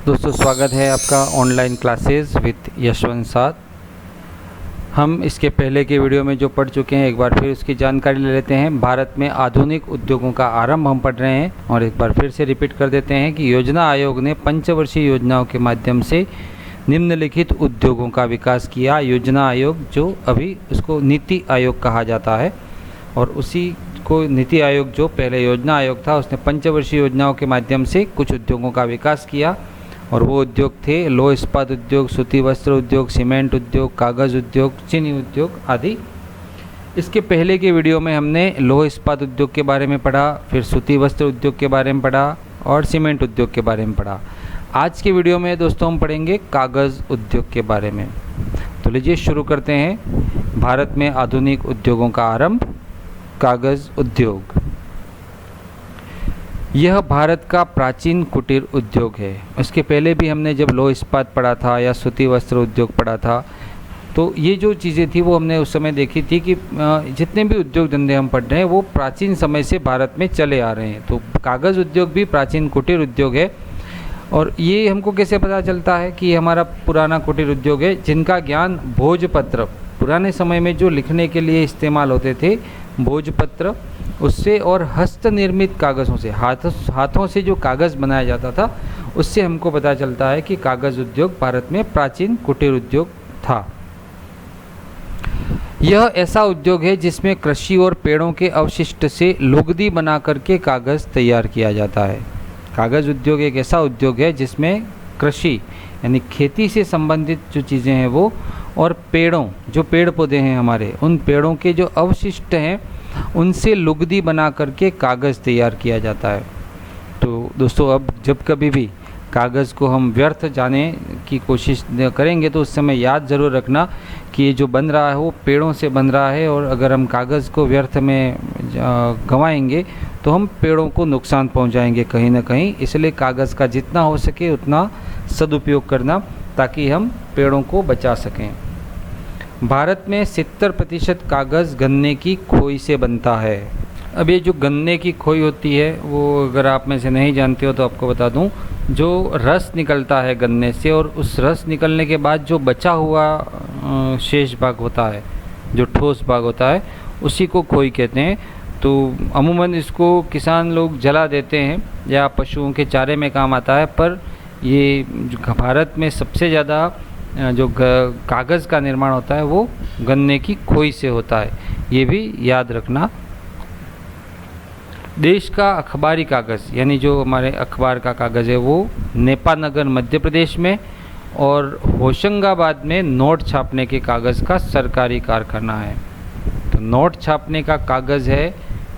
दोस्तों स्वागत है आपका ऑनलाइन क्लासेस विद यशवंत साथ। हम इसके पहले के वीडियो में जो पढ़ चुके हैं एक बार फिर उसकी जानकारी ले लेते हैं। भारत में आधुनिक उद्योगों का आरंभ हम पढ़ रहे हैं और एक बार फिर से रिपीट कर देते हैं कि योजना आयोग ने पंचवर्षीय योजनाओं के माध्यम से निम्नलिखित उद्योगों का विकास किया। योजना आयोग जो अभी उसको नीति आयोग कहा जाता है और उसी को नीति आयोग जो पहले योजना आयोग था उसने पंचवर्षीय योजनाओं के माध्यम से कुछ उद्योगों का विकास किया और वो उद्योग थे लौह इस्पात उद्योग, सूती वस्त्र उद्योग, सीमेंट उद्योग, कागज़ उद्योग, चीनी उद्योग आदि। इसके पहले के वीडियो में हमने लौह इस्पात उद्योग के बारे में पढ़ा, फिर सूती वस्त्र उद्योग के बारे में पढ़ा और सीमेंट उद्योग के बारे में पढ़ा। आज के वीडियो में दोस्तों हम पढ़ेंगे कागज़ उद्योग के बारे में। तो लीजिए शुरू करते हैं। भारत में आधुनिक उद्योगों का आरंभ, कागज़ उद्योग। यह भारत का प्राचीन कुटीर उद्योग है। इसके पहले भी हमने जब लौह इस्पात पढ़ा था या सूती वस्त्र उद्योग पढ़ा था तो ये जो चीज़ें थी वो हमने उस समय देखी थी कि जितने भी उद्योग धंधे हम पढ़ रहे हैं वो प्राचीन समय से भारत में चले आ रहे हैं। तो कागज़ उद्योग भी प्राचीन कुटीर उद्योग है और ये हमको कैसे पता चलता है कि हमारा पुराना कुटीर उद्योग है, जिनका ज्ञान भोजपत्र, पुराने समय में जो लिखने के लिए इस्तेमाल होते थे भोजपत्र, उससे और हस्त निर्मित कागज़ों से, हाथों से जो कागज़ बनाया जाता था उससे हमको पता चलता है कि कागज़ उद्योग भारत में प्राचीन कुटीर उद्योग था। यह ऐसा उद्योग है जिसमें कृषि और पेड़ों के अवशिष्ट से लुगदी बना करके कागज़ तैयार किया जाता है। कागज़ उद्योग एक ऐसा उद्योग है जिसमें कृषि यानी खेती से संबंधित जो चीज़ें हैं वो और पेड़ों, जो पेड़ पौधे हैं हमारे, उन पेड़ों के जो अवशिष्ट हैं उनसे लुगदी बना करके कागज़ तैयार किया जाता है। तो दोस्तों अब जब कभी भी कागज़ को हम व्यर्थ जाने की कोशिश करेंगे तो उस समय याद ज़रूर रखना कि ये जो बन रहा है वो पेड़ों से बन रहा है और अगर हम कागज़ को व्यर्थ में गंवाएंगे तो हम पेड़ों को नुकसान पहुंचाएंगे कहीं ना कहीं। इसलिए कागज़ का जितना हो सके उतना सदुपयोग करना ताकि हम पेड़ों को बचा सकें। भारत में 70% कागज़ गन्ने की खोई से बनता है। अब ये जो गन्ने की खोई होती है वो अगर आप में से नहीं जानते हो तो आपको बता दूं, जो रस निकलता है गन्ने से और उस रस निकलने के बाद जो बचा हुआ शेष भाग होता है, जो ठोस भाग होता है, उसी को खोई कहते हैं। तो अमूमन इसको किसान लोग जला देते हैं या पशुओं के चारे में काम आता है, पर ये भारत में सबसे ज़्यादा जो कागज़ का निर्माण होता है वो गन्ने की खोई से होता है, ये भी याद रखना। देश का अखबारी कागज़ यानी जो हमारे अखबार का कागज़ है वो नेपानगर मध्य प्रदेश में और होशंगाबाद में नोट छापने के कागज़ का सरकारी कारखाना है। तो नोट छापने का कागज़ है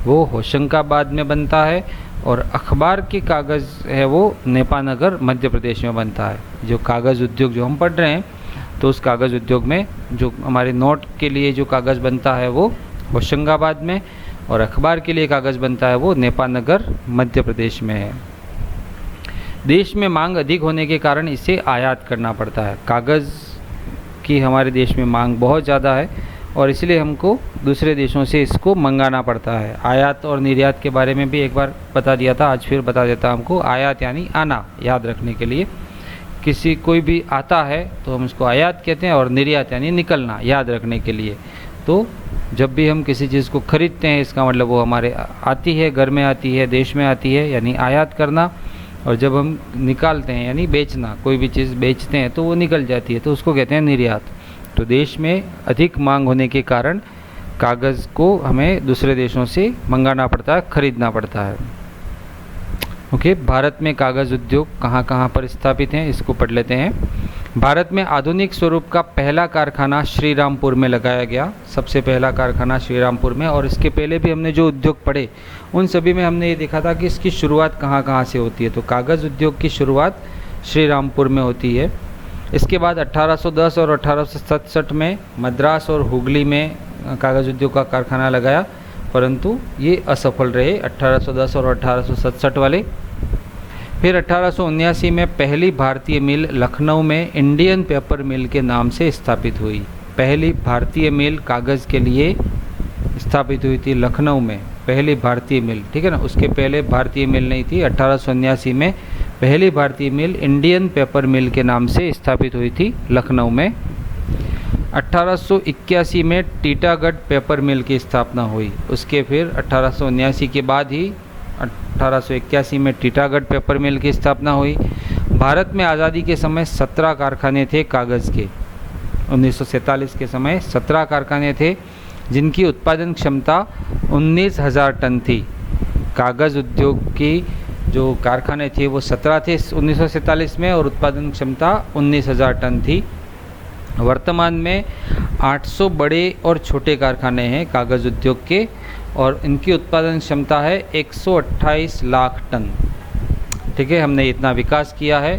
वो होशंगाबाद में बनता है और अखबार की कागज़ है वो नेपानगर मध्य प्रदेश में बनता है। जो कागज़ उद्योग जो हम पढ़ रहे हैं तो उस कागज़ उद्योग में जो हमारे नोट के लिए जो कागज़ बनता है वो होशंगाबाद में और अखबार के लिए कागज़ बनता है वो नेपानगर मध्य प्रदेश में है। देश में मांग अधिक होने के कारण इसे आयात करना पड़ता है। कागज़ की हमारे देश में मांग बहुत ज़्यादा है और इसलिए हमको दूसरे देशों से इसको मंगाना पड़ता है। आयात और निर्यात के बारे में भी एक बार बता दिया था, आज फिर बता देता हूँ हमको। आयात यानी आना, याद रखने के लिए, किसी कोई भी आता है तो हम इसको आयात कहते हैं और निर्यात यानी निकलना, याद रखने के लिए। तो जब भी हम किसी चीज़ को खरीदते हैं इसका मतलब वो हमारे आती है, घर में आती है, देश में आती है, यानी आयात करना। और जब हम निकालते हैं यानी बेचना, कोई भी चीज़ बेचते हैं तो वो निकल जाती है तो उसको कहते हैं निर्यात। तो देश में अधिक मांग होने के कारण कागज़ को हमें दूसरे देशों से मंगाना पड़ता है, खरीदना पड़ता है। ओके, भारत में कागज़ उद्योग कहाँ कहाँ पर स्थापित हैं इसको पढ़ लेते हैं। भारत में आधुनिक स्वरूप का पहला कारखाना श्रीरामपुर में लगाया गया, सबसे पहला कारखाना श्रीरामपुर में। और इसके पहले भी हमने जो उद्योग पढ़े उन सभी में हमने ये देखा था कि इसकी शुरुआत कहाँ कहाँ से होती है। तो कागज़ उद्योग की शुरुआत श्रीरामपुर में होती है। इसके बाद 1810 और 1867 में मद्रास और हुगली में कागज़ उद्योग का कारखाना लगाया, परंतु ये असफल रहे 1810 और 1867 वाले। फिर 1879 में पहली भारतीय मिल लखनऊ में इंडियन पेपर मिल के नाम से स्थापित हुई। पहली भारतीय मिल कागज़ के लिए स्थापित हुई थी लखनऊ में, पहली भारतीय मिल, ठीक है ना। उसके पहले भारतीय मिल नहीं थी। 1879 में पहली भारतीय मिल इंडियन पेपर मिल के नाम से स्थापित हुई थी लखनऊ में। 1881 में टीटागढ़ पेपर मिल की स्थापना हुई। उसके फिर 1879 के बाद ही 1881 में टीटागढ़ पेपर मिल की स्थापना हुई। भारत में आज़ादी के समय 17 कारखाने थे कागज़ के। 1947 के समय 17 कारखाने थे जिनकी उत्पादन क्षमता 19,000 टन थी। कागज़ उद्योग की जो कारखाने थे वो 17 थे 1947 में और उत्पादन क्षमता 19,000 टन थी। वर्तमान में 800 बड़े और छोटे कारखाने हैं कागज़ उद्योग के और इनकी उत्पादन क्षमता है 128 लाख टन। ठीक है, हमने इतना विकास किया है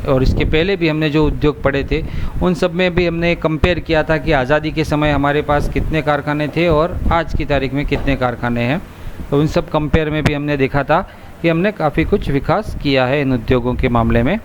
और इसके पहले भी हमने जो उद्योग पढ़े थे उन सब में भी हमने कंपेयर किया था कि आज़ादी के समय हमारे पास कितने कारखाने थे और आज की तारीख में कितने कारखाने हैं। तो उन सब कंपेयर में भी हमने देखा था कि हमने काफ़ी कुछ विकास किया है इन उद्योगों के मामले में।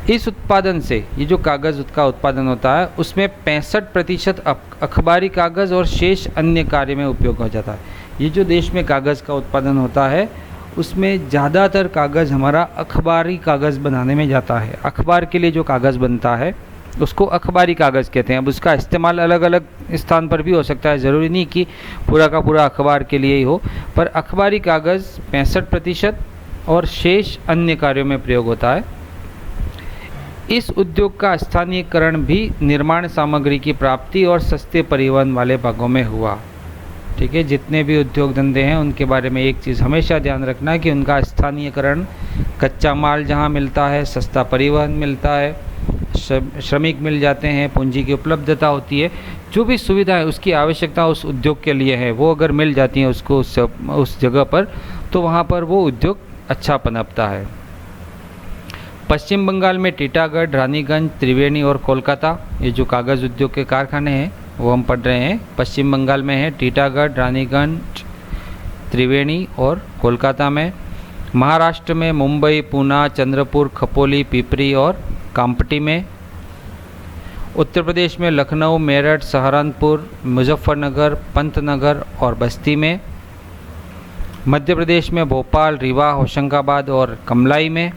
इस उत्पादन से ये जो कागज़ का उत्पादन होता है उसमें 65% अखबारी कागज़ और शेष अन्य कार्य में उपयोग हो जाता है। ये जो देश में कागज़ का उत्पादन होता है उसमें ज़्यादातर कागज़ हमारा अखबारी कागज़ बनाने में जाता है। अखबार के लिए जो कागज़ बनता है उसको अखबारी कागज़ कहते हैं। अब उसका इस्तेमाल अलग अलग स्थान पर भी हो सकता है, ज़रूरी नहीं कि पूरा का पूरा अखबार के लिए ही हो, पर अखबारी कागज़ 65% और शेष अन्य कार्यों में प्रयोग होता है। इस उद्योग का स्थानीयकरण भी निर्माण सामग्री की प्राप्ति और सस्ते परिवहन वाले भागों में हुआ। ठीक है, जितने भी उद्योग धंधे हैं उनके बारे में एक चीज़ हमेशा ध्यान रखना कि उनका स्थानीयकरण, कच्चा माल जहां मिलता है, सस्ता परिवहन मिलता है, श्रमिक मिल जाते हैं, पूंजी की उपलब्धता होती है, जो भी सुविधा है उसकी आवश्यकता उस उद्योग के लिए है वो अगर मिल जाती है उसको उस जगह पर, तो वहाँ पर वो उद्योग अच्छा पनपता है। पश्चिम बंगाल में टीटागढ़, रानीगंज, त्रिवेणी और कोलकाता, ये जो कागज़ उद्योग के कारखाने हैं वो हम पढ़ रहे हैं। पश्चिम बंगाल में है टीटागढ़, रानीगंज, त्रिवेणी और कोलकाता में। महाराष्ट्र में मुंबई, पूना, चंद्रपुर, खपोली, पिपरी और कामपटी में। उत्तर प्रदेश में लखनऊ, मेरठ, सहारनपुर, मुजफ्फरनगर, पंतनगर और बस्ती में। मध्य प्रदेश में भोपाल, रीवा, होशंगाबाद और कमलाई में।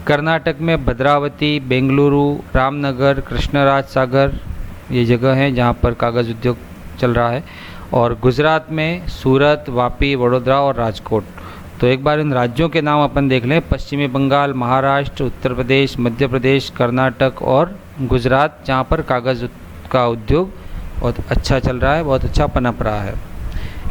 कर्नाटक में भद्रावती, बेंगलुरु, रामनगर, कृष्णराज सागर ये जगह हैं जहाँ पर कागज़ उद्योग चल रहा है। और गुजरात में सूरत, वापी, वडोदरा और राजकोट। तो एक बार इन राज्यों के नाम अपन देख लें। पश्चिमी बंगाल, महाराष्ट्र, उत्तर प्रदेश, मध्य प्रदेश, कर्नाटक और गुजरात, जहाँ पर कागज़ का उद्योग बहुत अच्छा चल रहा है, बहुत अच्छा पनप रहा है।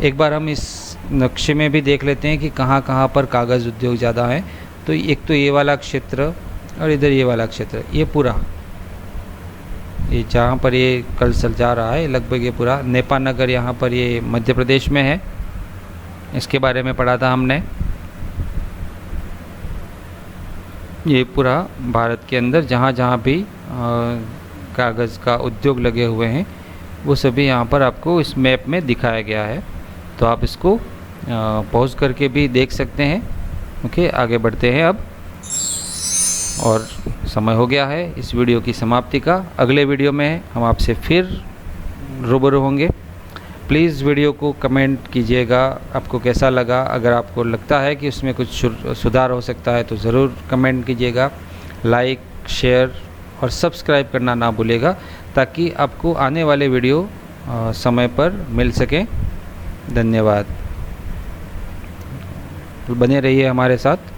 एक बार हम इस नक्शे में भी देख लेते हैं कि कहाँ कहाँ पर कागज़ उद्योग ज़्यादा है। तो एक तो ये वाला क्षेत्र और इधर ये वाला क्षेत्र, ये पूरा ये जहाँ पर ये कल्सर जा रहा है लगभग ये पूरा नेपा नगर यहाँ पर ये मध्य प्रदेश में है। इसके बारे में पढ़ा था हमने। ये पूरा भारत के अंदर जहाँ जहाँ भी कागज़ का उद्योग लगे हुए हैं वो सभी यहाँ पर आपको इस मैप में दिखाया गया है। तो आप इसको पॉज करके भी देख सकते हैं। ओके, आगे बढ़ते हैं अब। और समय हो गया है इस वीडियो की समाप्ति का। अगले वीडियो में हम आपसे फिर रूबरू होंगे। प्लीज़ वीडियो को कमेंट कीजिएगा, आपको कैसा लगा। अगर आपको लगता है कि उसमें कुछ सुधार हो सकता है तो ज़रूर कमेंट कीजिएगा। लाइक, शेयर और सब्सक्राइब करना ना भूलिएगा ताकि आपको आने वाले वीडियो समय पर मिल सकें। धन्यवाद। तो बने रहिए हमारे साथ।